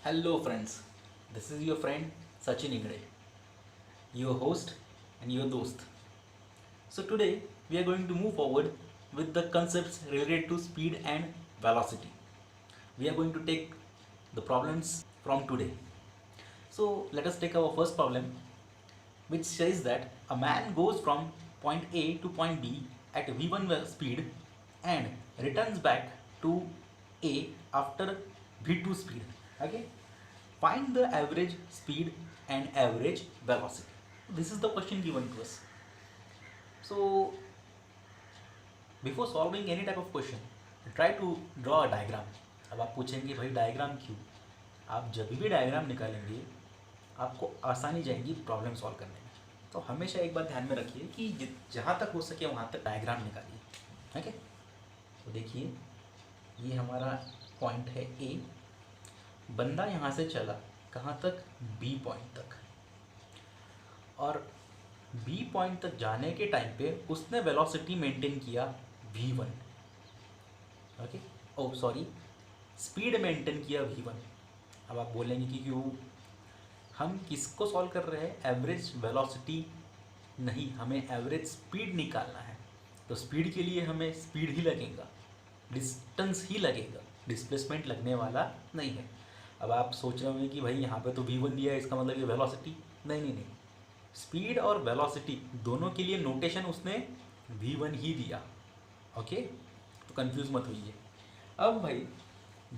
Hello, friends. This is your friend Sachin Ingre, your host and your dost. So, today we are going to move forward with the concepts related to speed and velocity. We are going to take the problems from today. So, let us take our first problem, which says that a man goes from point A to point B at v1 speed and returns back to A after v2 speed. Okay, find the average speed and average velocity. This is the question given to us. So before solving any type of question, try to draw a diagram. अब आप पूछेंगे भाई diagram क्यों? आप जब भी diagram निकालेंगे आपको आसानी जाएगी प्रॉब्लम सॉल्व करने में। तो हमेशा एक बात ध्यान में रखिए कि जहाँ तक हो सके वहाँ तक डायग्राम निकालिए। ठीक है, तो देखिए ये हमारा पॉइंट है ए। बंदा यहाँ से चला कहाँ तक? बी पॉइंट तक, और बी पॉइंट तक जाने के टाइम पे उसने वेलोसिटी मेंटेन किया v1। ओके, ओ सॉरी, स्पीड मेंटेन किया v1। अब आप बोलेंगे कि क्यों? हम किसको सॉल्व कर रहे हैं? एवरेज वेलोसिटी नहीं, हमें एवरेज स्पीड निकालना है। तो स्पीड के लिए हमें स्पीड ही लगेगा, डिस्टेंस ही लगेगा, डिस्प्लेसमेंट लगने वाला नहीं है। अब आप सोच रहे होंगे कि भाई यहाँ पे तो v1 दिया है, इसका मतलब ये वेलोसिटी। नहीं नहीं नहीं, स्पीड और वेलोसिटी दोनों के लिए नोटेशन उसने v1 ही दिया। ओके, तो कंफ्यूज मत होइए। अब भाई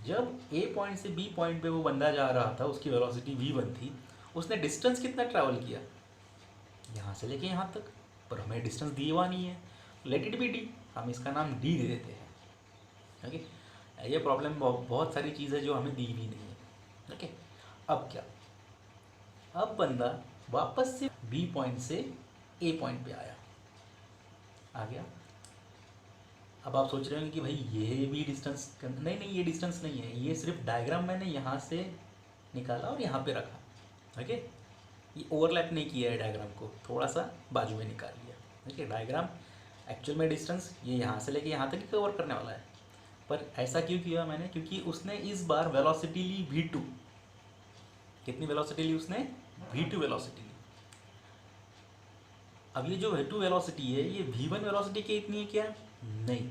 जब ए पॉइंट से बी पॉइंट पे वो बंदा जा रहा था, उसकी वेलोसिटी v1 थी, उसने डिस्टेंस कितना ट्रैवल किया? यहाँ से लेके यहाँ तक, पर हमें डिस्टेंस दी हुआ नहीं है। लेट इट बी डी, हम इसका नाम डी दे देते हैं। ओके, ये प्रॉब्लम बहुत सारी चीज़ है जो हमें दी भी नहीं है। ओके, अब क्या? अब बंदा वापस से बी पॉइंट से ए पॉइंट पे आया, आ गया। अब आप सोच रहे होंगे कि भाई ये भी डिस्टेंस, नहीं नहीं, ये डिस्टेंस नहीं है, ये सिर्फ डायग्राम मैंने यहाँ से निकाला और यहाँ पे रखा। ओके, ये ओवरलैप नहीं किया है डायग्राम को, थोड़ा सा बाजू में निकाल लिया। देखिए डायग्राम एक्चुअल में डिस्टेंस ये यहाँ से लेके यहाँ तक ही कवर करने वाला है। पर ऐसा क्यों किया मैंने? क्योंकि उसने इस बार वेलोसिटी ली v2। कितनी वेलोसिटी ली उसने? v2 वेलोसिटी ली। अब ये जो v2 वेलोसिटी है, ये v1 वेलोसिटी की इतनी है क्या? नहीं,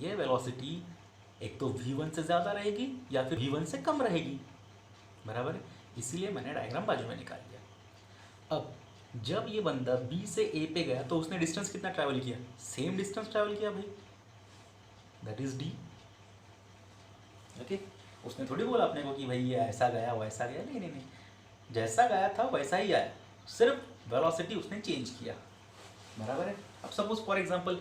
ये वेलोसिटी एक तो v1 से ज़्यादा रहेगी या फिर v1 से कम रहेगी, बराबर है। इसीलिए मैंने डायग्राम बाजू में निकाल लिया। अब जब ये बंदा B से A पे गया तो उसने डिस्टेंस कितना ट्रैवल किया? सेम डिस्टेंस ट्रैवल किया भाई, दैट इज D। ओके, उसने थोड़ी बोला अपने को कि भाई ये ऐसा गया वैसा गया, नहीं नहीं नहीं, जैसा गया था वैसा ही आया, सिर्फ वेलोसिटी उसने चेंज किया, बराबर है। अब सपोज फॉर एग्जांपल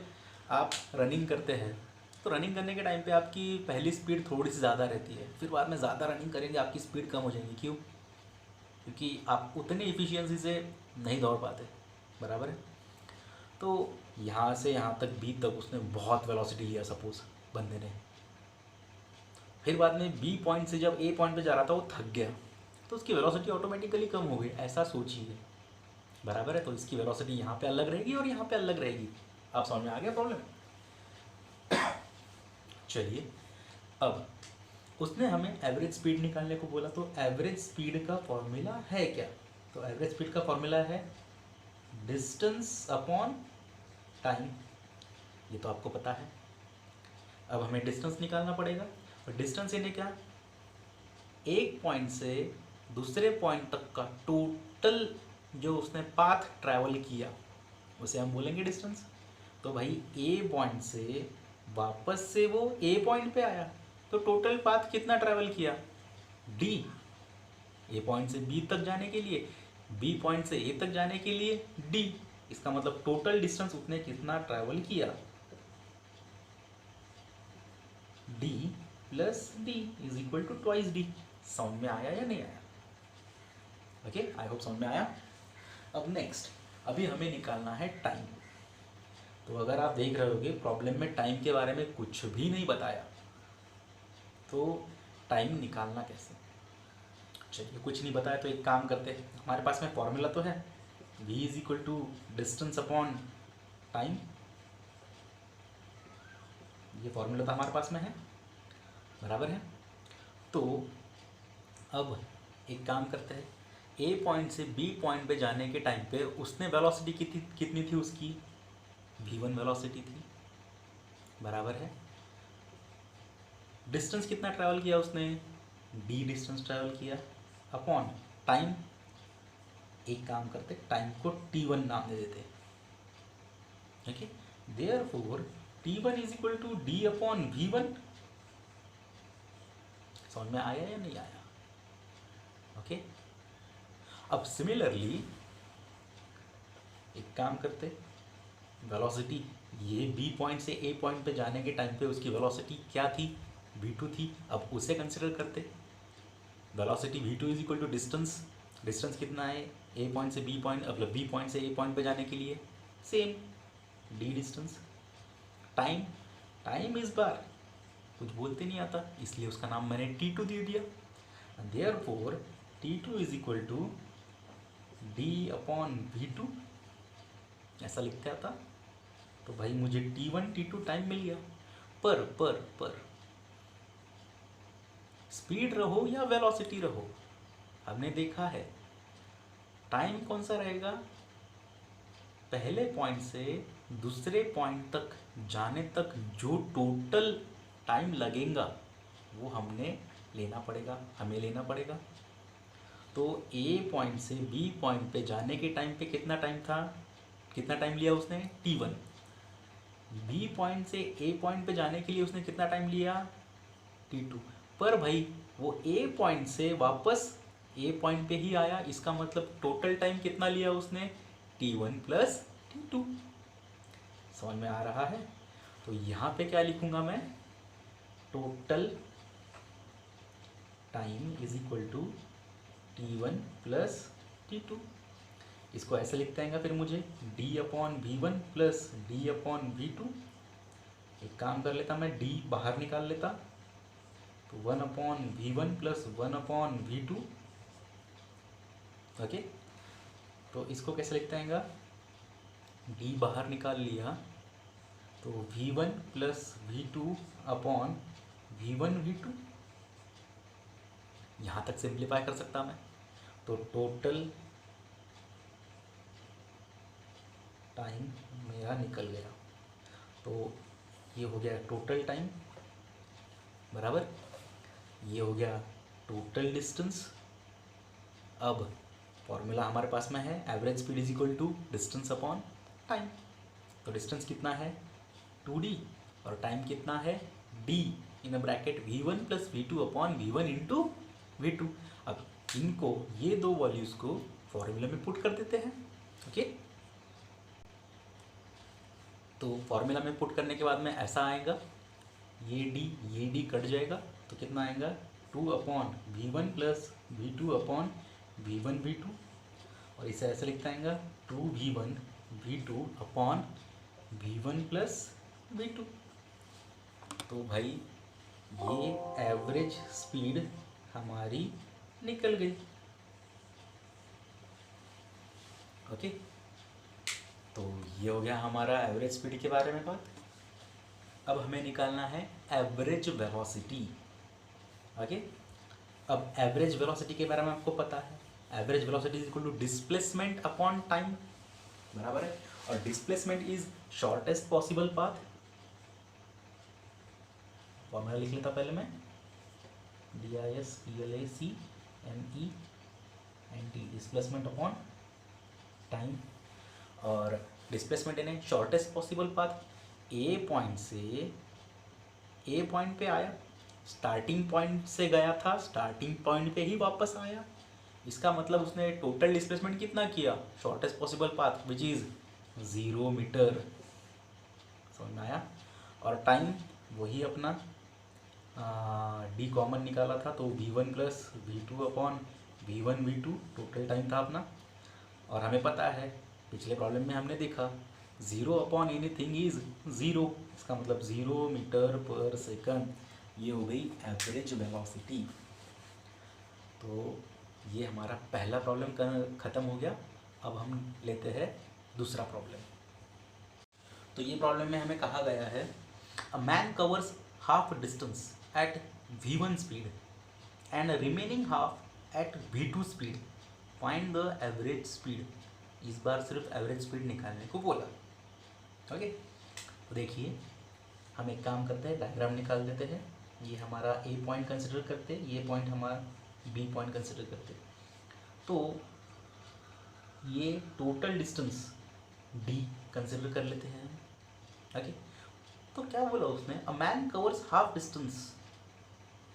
आप रनिंग करते हैं, तो रनिंग करने के टाइम पे आपकी पहली स्पीड थोड़ी सी ज़्यादा रहती है, फिर बाद में ज़्यादा रनिंग करेंगे आपकी स्पीड कम हो जाएगी। क्यों? क्योंकि आप उतनी इफ़िशियंसी से नहीं दौड़ पाते, बराबर है। तो यहाँ से यहाँ तक बी तक उसने बहुत वेलोसिटी लिया सपोज बंदे ने, फिर बाद में बी पॉइंट से जब ए पॉइंट पे जा रहा था वो थक गया, तो उसकी वेलोसिटी ऑटोमेटिकली कम हो गई, ऐसा सोचिए, बराबर है। तो इसकी वेलोसिटी यहाँ पे अलग रहेगी और यहाँ पे अलग रहेगी। आप समझ में आ गया प्रॉब्लम? चलिए, अब उसने हमें एवरेज स्पीड निकालने को बोला, तो एवरेज स्पीड का फॉर्मूला है क्या? तो एवरेज स्पीड का फॉर्मूला है डिस्टेंस अपॉन टाइम, ये तो आपको पता है। अब हमें डिस्टेंस निकालना पड़ेगा, और डिस्टेंस यानी क्या? एक पॉइंट से दूसरे पॉइंट तक का टोटल जो उसने पाथ ट्रैवल किया उसे हम बोलेंगे डिस्टेंस। तो भाई ए पॉइंट से वापस से वो ए पॉइंट पे आया, तो टोटल पाथ कितना ट्रैवल किया? डी। ए पॉइंट से बी तक जाने के लिए, बी पॉइंट से ए तक जाने के लिए डी, इसका मतलब टोटल डिस्टेंस उसने कितना ट्रैवल किया? D plus D is equal to twice D. समझ में आया या नहीं आया? ओके, आई होप समझ में आया। अब नेक्स्ट, अभी हमें निकालना है टाइम। तो अगर आप देख रहे होगे प्रॉब्लम में टाइम के बारे में कुछ भी नहीं बताया, तो टाइम निकालना कैसे? चलिए, कुछ नहीं बताया तो एक काम करते हैं, हमारे पास में फॉर्मूला तो है, v is equal to distance upon time. ये फॉर्मूला तो हमारे पास में है, बराबर है। तो अब एक काम करते हैं, ए पॉइंट से बी पॉइंट पे जाने के टाइम पे उसने वेलोसिटी कितनी थी उसकी, v1 वेलोसिटी थी, बराबर है। डिस्टेंस कितना ट्रैवल किया उसने, d डिस्टेंस ट्रैवल किया, अपॉन टाइम, एक काम करते टाइम को t1 नाम दे देते, okay. Therefore t1 is equal to d upon v1। समझ में आया या नहीं आया, ओके। अब सिमिलरली एक काम करते, वेलोसिटी ये बी पॉइंट से ए पॉइंट पे जाने के टाइम पे उसकी वेलोसिटी क्या थी, v2 थी। अब उसे कंसिडर करते, velocity v2 is equal to distance, distance कितना है ए पॉइंट से बी पॉइंट, मतलब बी पॉइंट से ए पॉइंट पे जाने के लिए same d distance, time, time इस बार कुछ बोलते नहीं आता इसलिए उसका नाम मैंने t2 दे दिया। Therefore t2 is equal to d upon v2, ऐसा लिखते आता। तो भाई मुझे t1 t2 टाइम मिल गया। पर स्पीड रहो या वेलोसिटी रहो, हमने देखा है टाइम कौन सा रहेगा, पहले पॉइंट से दूसरे पॉइंट तक जाने तक जो टोटल टाइम लगेगा वो हमें लेना पड़ेगा। तो ए पॉइंट से बी पॉइंट पे जाने के टाइम पे कितना टाइम लिया उसने, t1। बी पॉइंट से ए पॉइंट पे जाने के लिए उसने कितना टाइम लिया, t2। पर भाई वो ए पॉइंट से वापस ए पॉइंट पे ही आया, इसका मतलब टोटल टाइम कितना लिया उसने, t1 प्लस t2। समझ में आ रहा है। तो यहाँ पे क्या लिखूंगा मैं, total time is equal to t1 plus t2। इसको ऐसे लिखते हैं फिर मुझे d upon v1 plus d upon v2। एक काम कर लेता मैं, d बाहर निकाल लेता, तो 1 upon v1 plus 1 upon v2, okay. तो इसको कैसे लिखते हैं, d बाहर निकाल लिया तो v1 plus v2 upon v1 v2, यहाँ तक सिंप्लीफाई कर सकता मैं। तो टोटल टाइम मेरा निकल गया, तो ये हो गया टोटल टाइम बराबर, ये हो गया टोटल डिस्टेंस। अब फॉर्मूला हमारे पास में है, average speed is equal to distance upon time. तो डिस्टेंस कितना है 2d और टाइम कितना है d in bracket v1 plus v2 upon v1 into v2। अब इनको, ये दो वैल्यूज़ को फॉर्मूला में पुट कर देते हैं, ओके। तो फॉर्मूला में पुट करने के बाद में ऐसा आएगा, ये d कट जाएगा तो कितना आएगा 2 upon v1 plus v2 upon v1 v2, और इसे ऐसे लिखता आएगा 2v1 v2 upon v1 plus v2। तो भाई ये एवरेज स्पीड हमारी निकल गई, ओके। तो ये हो गया हमारा एवरेज स्पीड के बारे में बात। अब हमें निकालना है एवरेज वेलोसिटी, ओके। अब एवरेज वेलोसिटी के बारे में आपको पता है, average velocity is equal to displacement upon time, बराबर है। और displacement is shortest possible path, formula लिख लेता पहले मैं, DISPLACMENT, डिस्प्लेसमेंट अपॉन टाइम। और डिस्प्लेसमेंट यानी shortest possible path, A point से ए पॉइंट पे आया, स्टार्टिंग पॉइंट से गया था, स्टार्टिंग पॉइंट पे ही वापस आया, इसका मतलब उसने टोटल डिस्प्लेसमेंट कितना किया, shortest possible path which is 0 metre. समझ में आया। और टाइम वही अपना डी कॉमन निकाला था तो v1 plus v2 upon v1 v2 total time था अपना। और हमें पता है पिछले प्रॉब्लम में हमने देखा 0 अपॉन एनीथिंग इज 0, इसका मतलब 0 मीटर पर सेकंड, ये हो गई एवरेज वेलोसिटी। तो ये हमारा पहला प्रॉब्लम ख़त्म हो गया। अब हम लेते हैं दूसरा प्रॉब्लम। तो ये प्रॉब्लम में हमें कहा गया है a man covers half distance at v1 speed and remaining half at v2 speed, find the average speed. इस बार सिर्फ एवरेज स्पीड निकालने को बोला। ओके, तो देखिए हम एक काम करते हैं, डायग्राम निकाल देते हैं। ये हमारा ए पॉइंट कंसिडर करते हैं, ये पॉइंट हमारा बी पॉइंट कंसिडर करते हैं। तो ये टोटल डिस्टेंस डी कंसिडर कर लेते हैं। ओके, तो क्या बोला उसने, अ मैन कवर्स हाफ डिस्टेंस।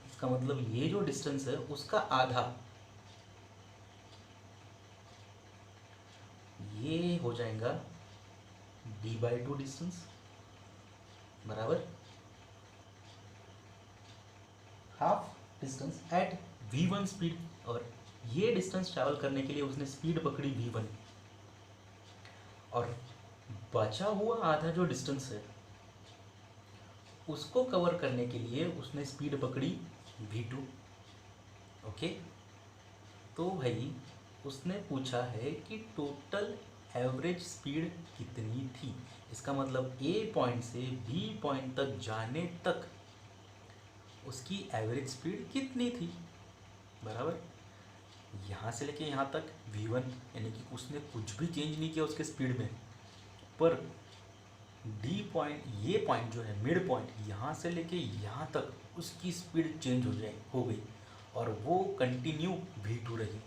इसका मतलब ये जो डिस्टेंस है उसका आधा, ये हो जाएगा d/2 डिस्टेंस बराबर half distance at v1 speed. और ये डिस्टेंस ट्रैवल करने के लिए उसने स्पीड पकड़ी v1, और बचा हुआ आधा जो डिस्टेंस है उसको कवर करने के लिए उसने स्पीड पकड़ी v2। ओके, तो भाई उसने पूछा है कि टोटल एवरेज स्पीड कितनी थी। इसका मतलब ए पॉइंट से बी पॉइंट तक जाने तक उसकी एवरेज स्पीड कितनी थी, बराबर यहाँ से लेके यहाँ तक v1, यानी कि उसने कुछ भी चेंज नहीं किया उसके स्पीड में, पर डी पॉइंट, ये पॉइंट जो है मिड पॉइंट, यहाँ से लेके यहाँ तक उसकी स्पीड चेंज हो गई और वो कंटिन्यू v2 रही।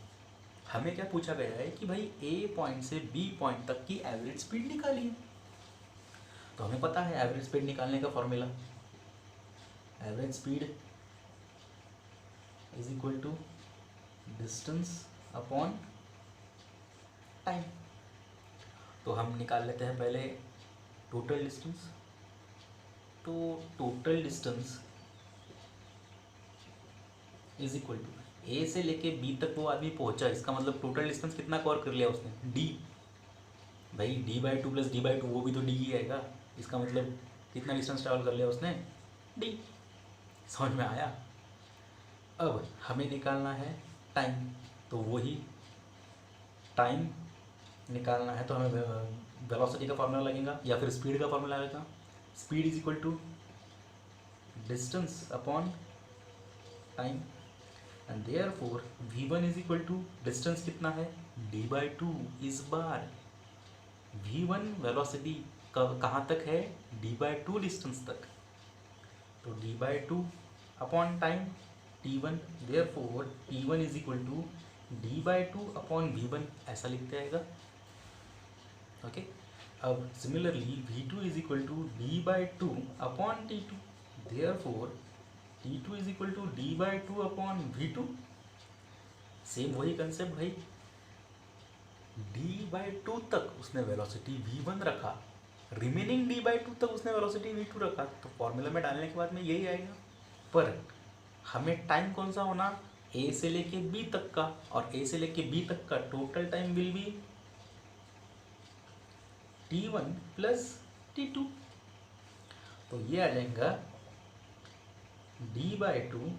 हमें क्या पूछा गया है कि भाई ए पॉइंट से बी पॉइंट तक की एवरेज स्पीड निकालिए। तो हमें पता है एवरेज स्पीड निकालने का formula, average speed is equal to distance upon time. तो हम निकाल लेते हैं पहले टोटल डिस्टेंस। तो total distance is equal to A से लेके बी तक वो आदमी पहुंचा, इसका मतलब टोटल डिस्टेंस कितना कवर कर लिया उसने, डी। भाई d/2 प्लस d/2 वो भी तो डी ही आएगा, इसका मतलब कितना डिस्टेंस ट्रैवल कर लिया उसने, डी। समझ में आया। अब हमें निकालना है टाइम, तो वही टाइम निकालना है तो हमें वेलोसिटी का फॉर्मूला लगेगा या फिर स्पीड का फॉर्मूला लगेगा। Speed is equal to distance upon time, and therefore v1 is equal to distance कितना है d/2 इस बार v1 वेलोसिटी कहाँ तक है, d/2 डिस्टेंस तक, तो d/2 upon time t1, therefore t1 is equal to d/2 upon v1, ऐसा लिखते आएगा। ओके, अब similarly v2 is equal to d/2 upon t2, therefore t2 is equal to d/2 upon v2। Same वही concept भाई, d/2 तक उसने velocity v1 रखा, remaining d/2 तक उसने वेलोसिटी v2 रखा, तो फॉर्मूला में डालने के बाद में यही आएगा। पर हमें टाइम कौन सा होना, a से लेके b तक का, और a से लेके b तक का total time will B t1 plus t2। तो ये आ जाएगा d/2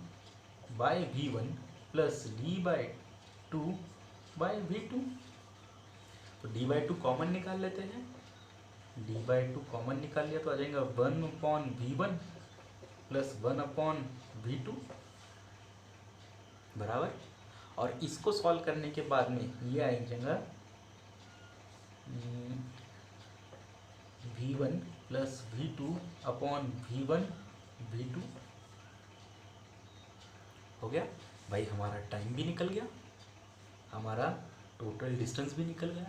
bye v1 plus d/2 bye v2। तो d/2 कॉमन निकाल लेते हैं, d/2 कॉमन निकाल लिया तो आ जाएगा 1/v1 प्लस 1/v2 बराबर। और इसको सॉल्व करने के बाद में ये आ जाएगा v1 plus v2 upon v1 v2। हो गया भाई, हमारा टाइम भी निकल गया, हमारा टोटल डिस्टेंस भी निकल गया।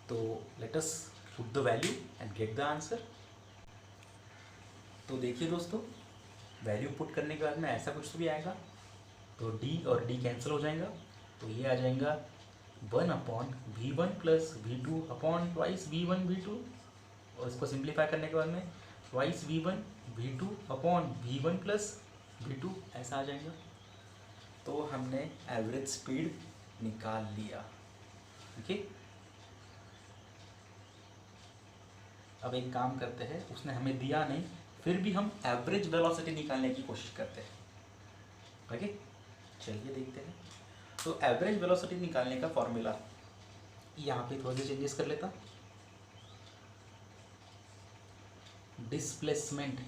तो let us put the value and get the answer. तो देखिए दोस्तों, वैल्यू पुट करने के बाद में ऐसा कुछ तो भी आएगा, तो d और d कैंसिल हो जाएगा, तो ये आ जाएगा 1/v1 plus v2 upon twice v1 v2, और इसको सिंप्लीफाई करने के बाद में twice v1 v2 upon v1 plus v2, ऐसा आ जाएगा। तो हमने एवरेज स्पीड निकाल लिया। ओके, अब एक काम करते हैं, उसने हमें दिया नहीं, फिर भी हम एवरेज वेलोसिटी निकालने की कोशिश करते हैं। ओके, चलिए देखते हैं। तो एवरेज वेलोसिटी निकालने का फॉर्मूला यहाँ पे थोड़े से चेंजेस कर लेता। डिस्प्लेसमेंट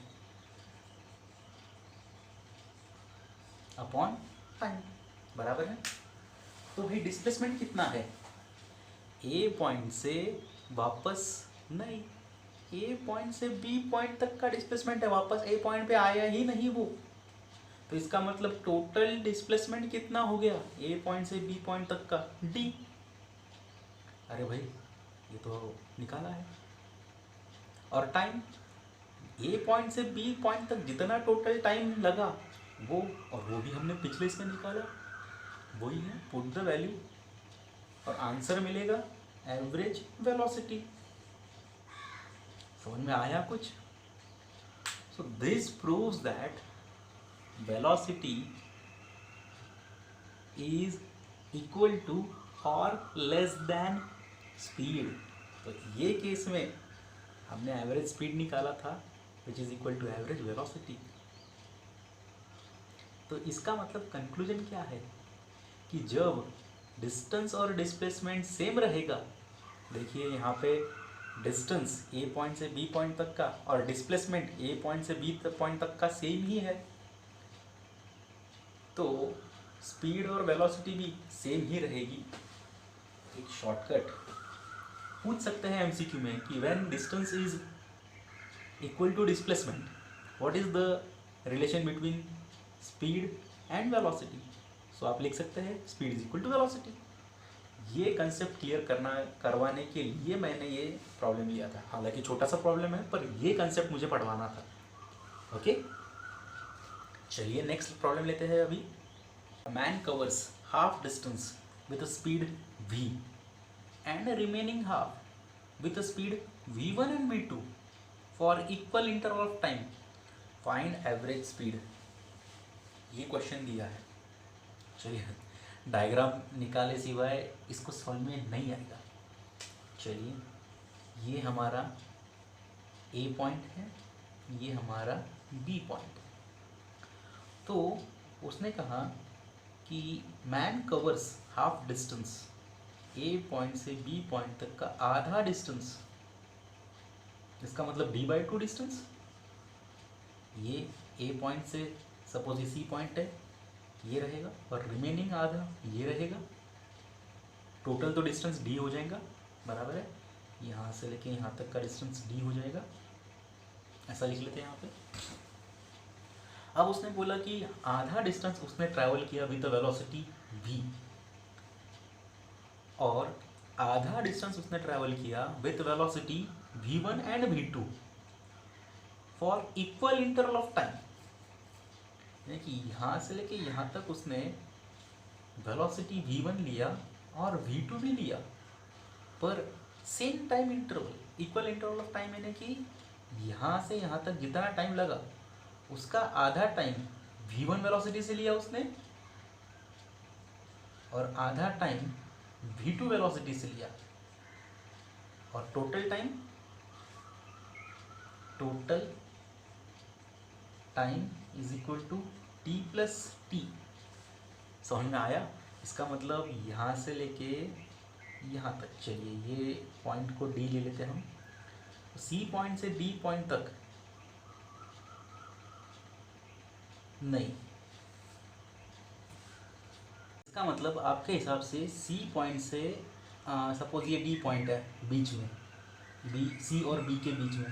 अपॉन टाइम, बराबर है। तो भाई डिस्प्लेसमेंट कितना है, ए पॉइंट से वापस नहीं, ए पॉइंट से बी पॉइंट तक का डिस्प्लेसमेंट है, वापस ए पॉइंट पे आया ही नहीं वो। तो इसका मतलब टोटल डिस्प्लेसमेंट कितना हो गया ए पॉइंट से बी पॉइंट तक का, डी। अरे भाई ये तो निकाला है। और टाइम, ए पॉइंट से बी पॉइंट तक जितना टोटल टाइम लगा वो, और वो भी हमने पिछले इसमें निकाला, वही है, पुट द वैल्यू और आंसर मिलेगा एवरेज वेलोसिटी। समझ में आया कुछ? So this proves that velocity is equal to और लेस देन स्पीड। तो ये केस में हमने एवरेज स्पीड निकाला था which is equal to average velocity. तो इसका मतलब कंक्लूजन क्या है कि जब डिस्टेंस और डिस्प्लेसमेंट सेम रहेगा, देखिए यहाँ पे डिस्टेंस ए पॉइंट से बी पॉइंट तक का और डिस्प्लेसमेंट ए पॉइंट से बी पॉइंट तक का सेम ही है, तो स्पीड और वेलोसिटी भी सेम ही रहेगी। एक शॉर्टकट पूछ सकते हैं एमसीक्यू में कि when distance is equal to displacement what is the relation between speed and velocity. So आप लिख सकते हैं speed is equal to velocity. ये कंसेप्ट क्लियर करवाने के लिए मैंने ये प्रॉब्लम लिया था, हालांकि छोटा सा प्रॉब्लम है पर ये कंसेप्ट मुझे पढ़वाना था। ओके, चलिए नेक्स्ट प्रॉब्लम लेते हैं अभी। Man covers half distance with speed v and remaining half with speed v1 and v2 for equal interval of time, find average speed। ये क्वेश्चन दिया है। चलिए डायग्राम निकाले सिवाय इसको समझ में नहीं आएगा। चलिए ये हमारा ए पॉइंट है, ये हमारा बी पॉइंट है। तो उसने कहा कि मैन कवर्स हाफ डिस्टेंस, ए पॉइंट से बी पॉइंट तक का आधा डिस्टेंस, इसका मतलब d बाई 2 डिस्टेंस। ये ए पॉइंट से सपोज ये सी पॉइंट है, ये रहेगा, और रिमेनिंग आधा ये रहेगा। टोटल तो डिस्टेंस d हो जाएगा, बराबर है, यहाँ से लेके यहाँ तक का डिस्टेंस d हो जाएगा। ऐसा लिख लेते हैं यहाँ पे। अब उसने बोला कि आधा डिस्टेंस उसने ट्रैवल किया विद द वेलोसिटी v, और आधा डिस्टेंस उसने ट्रैवल किया with velocity v1 and v2 for equal interval of time. यानी कि यहाँ से लेके यहाँ तक उसने वेलोसिटी v1 लिया और v2 भी लिया, पर same time interval, equal interval of time, यानी कि यहाँ से यहाँ तक जितना टाइम लगा उसका आधा टाइम v1 वेलोसिटी से लिया उसने, और आधा टाइम v2 वेलोसिटी से लिया, और total time is equal to t plus T. समझ में आया? इसका मतलब यहाँ से लेके यहाँ तक, चलिए ये पॉइंट को d ले लेते हैं हम, सी पॉइंट से b पॉइंट तक नहीं, इसका मतलब आपके हिसाब से सी पॉइंट से सपोज ये डी पॉइंट है बीच में, बी सी और बी के बीच में,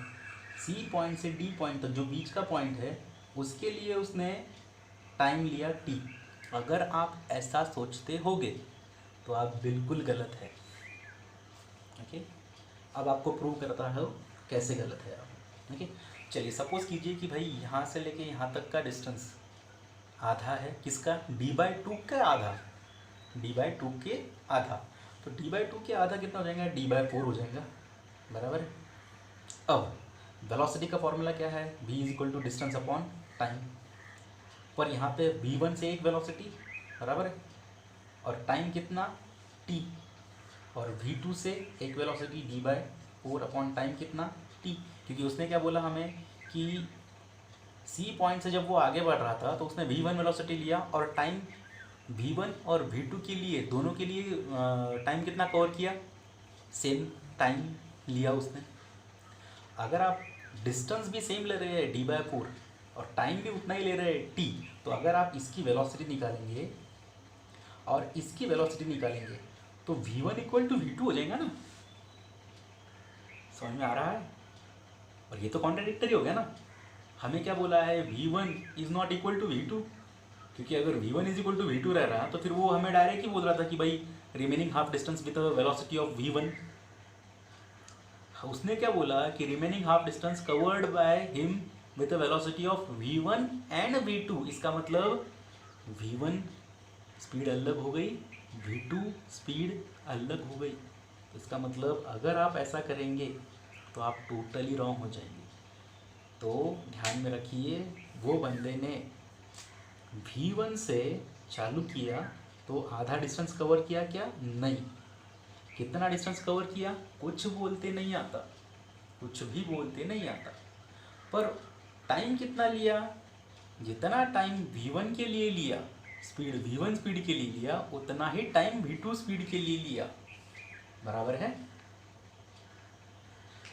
सी पॉइंट से डी पॉइंट तक जो बीच का पॉइंट है उसके लिए उसने टाइम लिया टी। अगर आप ऐसा सोचते होगे तो आप बिल्कुल गलत है। ओके, अब आपको प्रूव करता है कैसे गलत है आप। ओके, चलिए सपोज कीजिए कि भाई यहाँ से लेके यहाँ तक का डिस्टेंस आधा है, किसका, d बाई 2 का आधा, d बाई 2 के आधा, तो d बाई 2 के आधा कितना हो जाएगा, d बाई 4 हो जाएगा, बराबर है। अब वेलोसिटी का फॉर्मूला क्या है, v is equal to distance upon time, पर यहाँ पे v1 से एक वेलोसिटी, बराबर है, और टाइम कितना t, और v2 से एक velocity d by 4 upon time कितना t, क्योंकि उसने क्या बोला हमें कि सी पॉइंट से जब वो आगे बढ़ रहा था तो उसने v1 वेलोसिटी लिया, और टाइम v1 और v2 के लिए, दोनों के लिए टाइम कितना कवर किया, सेम टाइम लिया उसने। अगर आप डिस्टेंस भी सेम ले रहे हैं d बाई 4 और टाइम भी उतना ही ले रहे हैं t, तो अगर आप इसकी वेलोसिटी निकालेंगे और इसकी वेलोसिटी निकालेंगे तो v1 इक्वल टू v2 हो जाएगा ना। समझ में आ रहा है? और ये तो कॉन्ट्राडिक्टरी हो गया ना। हमें क्या बोला है, v1 is not equal to v2, क्योंकि अगर v1 is equal to v2 रह रहा तो फिर वो हमें डायरेक्ट ही बोल रहा था कि भाई remaining half distance with velocity of v1। उसने क्या बोला कि remaining half distance covered by him with velocity of v1 and v2। इसका मतलब v1 स्पीड अलग हो गई, v2 स्पीड अलग हो गई। तो इसका मतलब अगर आप ऐसा करेंगे तो आप टोटली रॉन्ग हो जाएंगे। तो ध्यान में रखिए, वो बंदे ने v1 से चालू किया तो आधा डिस्टेंस कवर किया क्या? नहीं। कितना डिस्टेंस कवर किया? कुछ बोलते नहीं आता, कुछ भी बोलते नहीं आता। पर टाइम कितना लिया? जितना टाइम v1 के लिए लिया, स्पीड v1 स्पीड के लिए लिया, उतना ही टाइम v2 स्पीड के लिए लिया। बराबर है?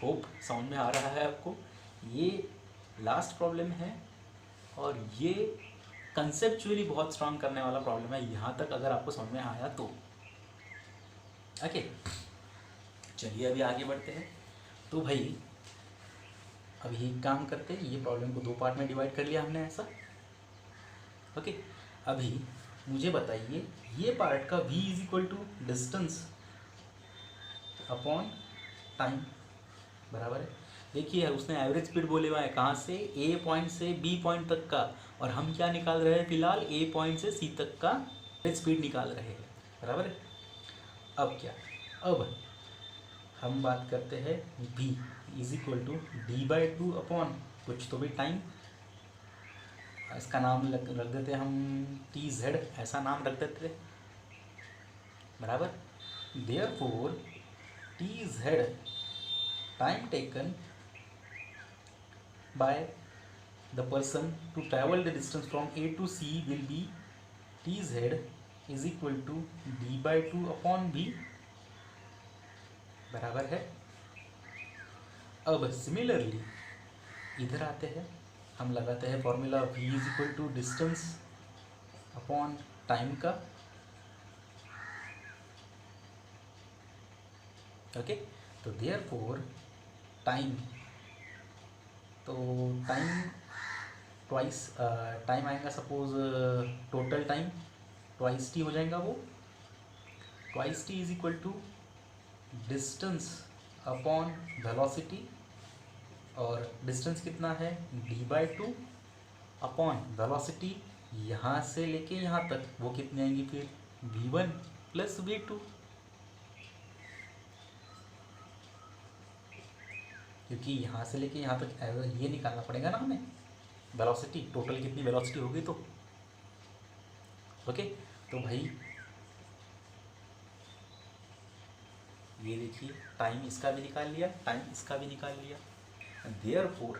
होप समझ में आ रहा है आपको। ये लास्ट प्रॉब्लम है और ये कंसेप्चुअली बहुत स्ट्रांग करने वाला प्रॉब्लम है, यहाँ तक अगर आपको समझ में आया तो। ओके, चलिए अभी आगे बढ़ते हैं। तो भाई अभी एक काम करते हैं, ये प्रॉब्लम को दो पार्ट में डिवाइड कर लिया हमने ऐसा। ओके, अभी मुझे बताइए ये पार्ट का v is equal to distance upon time, बराबर है। देखिए उसने एवरेज स्पीड बोले हुआ है कहाँ से, ए पॉइंट से बी पॉइंट तक का, और हम क्या निकाल रहे हैं फिलहाल, ए पॉइंट से सी तक का एवरेज स्पीड निकाल रहे हैं, बराबर है। अब क्या, अब हम बात करते हैं v is equal to d/2 upon कुछ तो भी टाइम, इसका नाम रख देते हम tz, ऐसा नाम रख देते, बराबर। Therefore tz time taken by the person to travel the distance from A to C will be tz is equal to d/2 upon v, बराबर है। अब सिमिलरली इधर आते हैं, हम लगाते हैं formula v is equal to distance upon time का। ओके, तो देयरफॉर टाइम, तो टाइम ट्वाइस टाइम आएगा, suppose total time twice T हो जाएगा वो। Twice T is equal to distance upon velocity, और डिस्टेंस कितना है d/2 अपॉन वेलोसिटी यहाँ से लेके यहाँ तक, वो कितनी आएंगी फिर v1 प्लस v2, क्योंकि यहाँ से लेके यहाँ तक ये निकालना पड़ेगा ना हमें वेलोसिटी, टोटल कितनी वेलोसिटी होगी तो। ओके, तो भाई ये देखिए टाइम इसका भी निकाल लिया, टाइम इसका भी निकाल लिया। Therefore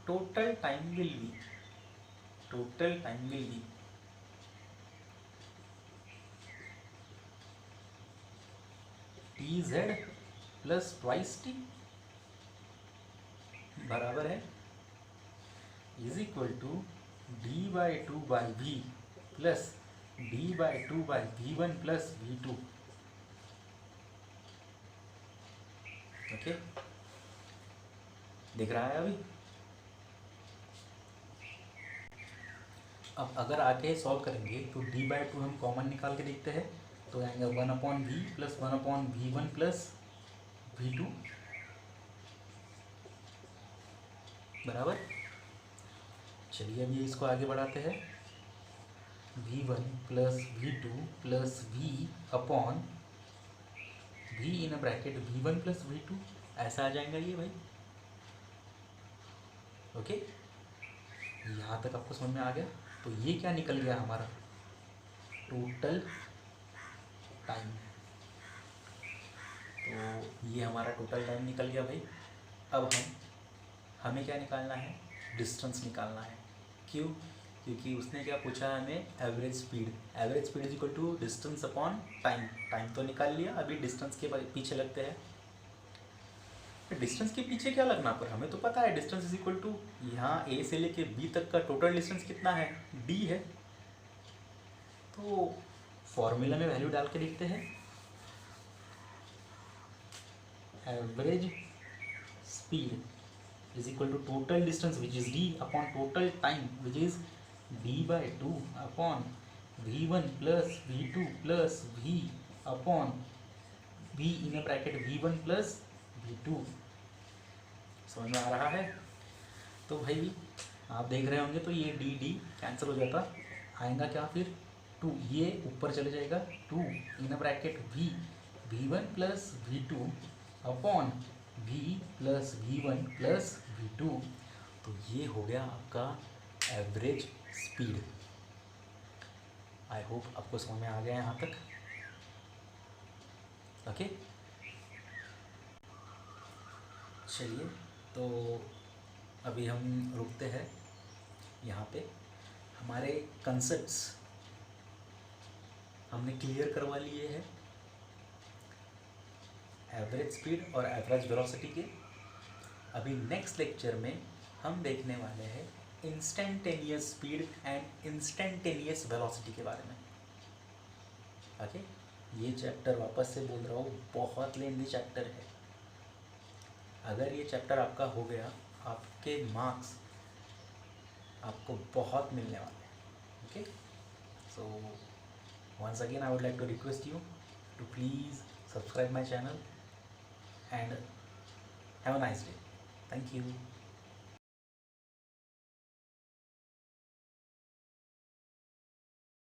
total time will be tz plus twice T, बराबर है, is equal to d/2 by v plus d/2 by v1 plus v2। Okay, दिख रहा है अभी। अब अगर आके सॉल्व करेंगे तो d/2 हम कॉमन निकाल के देखते हैं, तो आएंगे 1/v plus 1/v1 plus v2, बराबर। चलिए अभी इसको आगे बढ़ाते हैं, v1 plus v2 plus v upon v in a bracket v1 plus v2, ऐसा आ जाएगा ये भाई। ओके, यहाँ तक आपको समझ में आ गया। तो ये क्या निकल गया हमारा, टोटल टाइम। तो ये हमारा टोटल टाइम निकल गया भाई। अब हमें क्या निकालना है, डिस्टेंस निकालना है। क्यों? क्योंकि उसने क्या पूछा है हमें, average speed is equal to distance upon time. Time तो निकाल लिया, अभी डिस्टेंस के पीछे लगते हैं। डिस्टेंस के पीछे क्या लगना, पर हमें तो पता है डिस्टेंस इज इक्वल टू यहाँ ए से लेके बी तक का टोटल डिस्टेंस कितना है, डी है। तो फॉर्मूला में वैल्यू डाल के देखते हैं, average speed is equal to total distance which is D upon total time which is d/2 upon v1 plus v2 plus v upon v in a bracket v1 plus v2। समझ में आ रहा है? तो भाई आप देख रहे होंगे तो ये डी डी कैंसिल हो जाता, आएगा क्या फिर 2, ये ऊपर चले जाएगा 2 in a bracket v1 plus v2 upon v plus v1 plus v2। तो ये हो गया आपका एवरेज स्पीड। आई होप आपको समझ में आ गया यहाँ तक। ओके, चलिए तो अभी हम रुकते हैं यहाँ पे। हमारे कंसेप्ट्स हमने क्लियर करवा लिए हैं एवरेज स्पीड और एवरेज वेलोसिटी के। अभी नेक्स्ट लेक्चर में हम देखने वाले हैं instantaneous speed and instantaneous velocity के बारे में। ओके, ये चैप्टर वापस से बोल रहा हूँ बहुत लेंदी चैप्टर है। अगर ये चैप्टर आपका हो गया, आपके मार्क्स आपको बहुत मिलने वाले हैं। Okay, so once again I would like to request you to please subscribe my channel and have a nice day. Thank you.